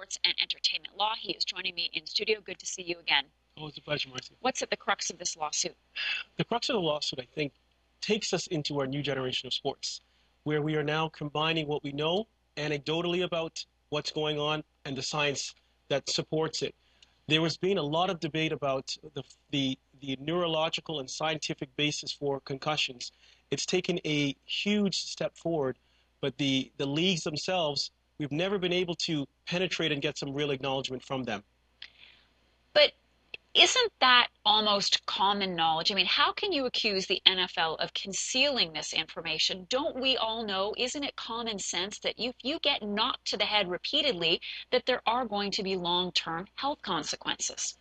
sports and entertainment law. He is joining me in studio. Good to see you again. Oh, it's a pleasure, Marcy. What's at the crux of this lawsuit? The crux of the lawsuit, I think, takes us into our new generation of sports, where we are now combining what we know anecdotally about what's going on and the science that supports it. There has been a lot of debate about the neurological and scientific basis for concussions. It's taken a huge step forward, but the leagues themselves, we've never been able to penetrate and get some real acknowledgement from them. But isn't that almost common knowledge? I mean, how can you accuse the NFL of concealing this information? Don't we all know, isn't it common sense that if you get knocked to the head repeatedly, that there are going to be long-term health consequences?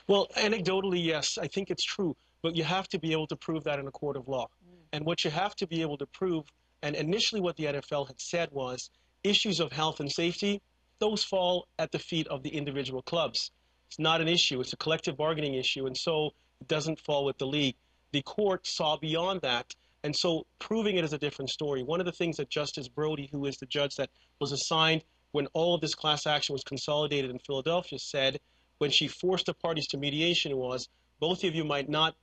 Well, anecdotally, yes, I think it's true, but you have to be able to prove that in a court of law. And what you have to be able to prove, and initially what the NFL had said was, issues of health and safety, those fall at the feet of the individual clubs. It's not an issue, it's a collective bargaining issue, and so it doesn't fall with the league. The court saw beyond that, and so proving it is a different story. One of the things that Justice Brody, who is the judge that was assigned when all of this class action was consolidated in Philadelphia, said when she forced the parties to mediation was, both of you might not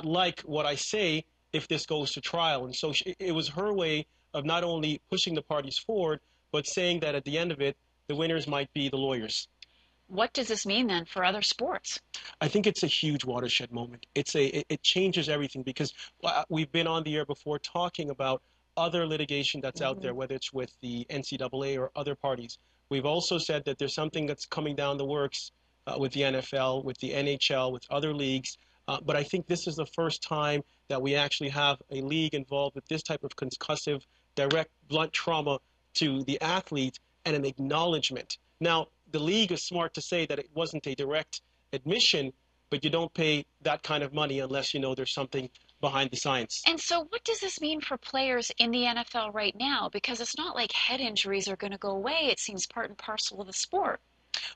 like what I say if this goes to trial. And so it was her way of not only pushing the parties forward, but saying that at the end of it, the winners might be the lawyers. What does this mean then for other sports? I think it's a huge watershed moment. It changes everything because we've been on the air before talking about other litigation that's out there, whether it's with the NCAA or other parties. We've also said that there's something that's coming down the works with the NFL, with the NHL, with other leagues. But I think this is the first time that we actually have a league involved with this type of concussive, direct, blunt trauma to the athlete and an acknowledgement. Now, the league is smart to say that it wasn't a direct admission, but you don't pay that kind of money unless you know there's something behind the science. And so what does this mean for players in the NFL right now? Because it's not like head injuries are going to go away. It seems part and parcel of the sport.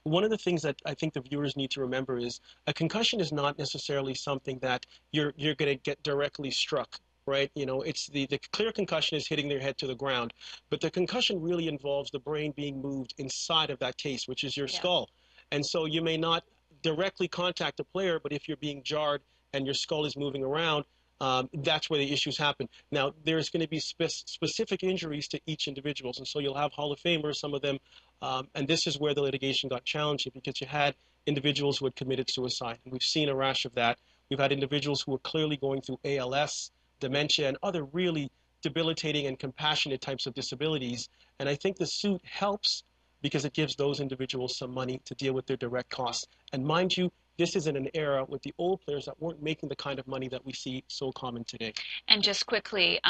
One of the things that I think the viewers need to remember is a concussion is not necessarily something that you're going to get directly struck, right? You know, it's the clear concussion is hitting their head to the ground, but the concussion really involves the brain being moved inside of that case, which is your skull. And so you may not directly contact a player, but if you're being jarred and your skull is moving around, that's where the issues happen. Now, there's going to be specific injuries to each individual, and so you'll have Hall of Famers, some of them, and this is where the litigation got challenging because you had individuals who had committed suicide, and we've seen a rash of that. We've had individuals who were clearly going through ALS, dementia, and other really debilitating and compassionate types of disabilities, and I think the suit helps because it gives those individuals some money to deal with their direct costs. And mind you, this is in an era with the old players that weren't making the kind of money that we see so common today. And just quickly,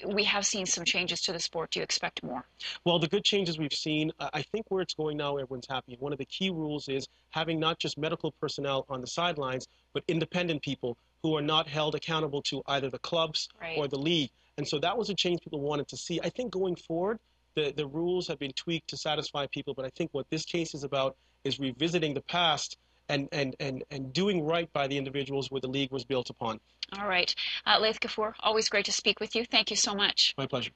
we have seen some changes to the sport. Do you expect more? Well, the good changes we've seen, I think where it's going now, everyone's happy. One of the key rules is having not just medical personnel on the sidelines, but independent people who are not held accountable to either the clubs or the league. And so that was a change people wanted to see. I think going forward, the rules have been tweaked to satisfy people, but I think what this case is about is revisiting the past and doing right by the individuals where the league was built upon. All right. Laith Ghafoor, always great to speak with you. Thank you so much. My pleasure.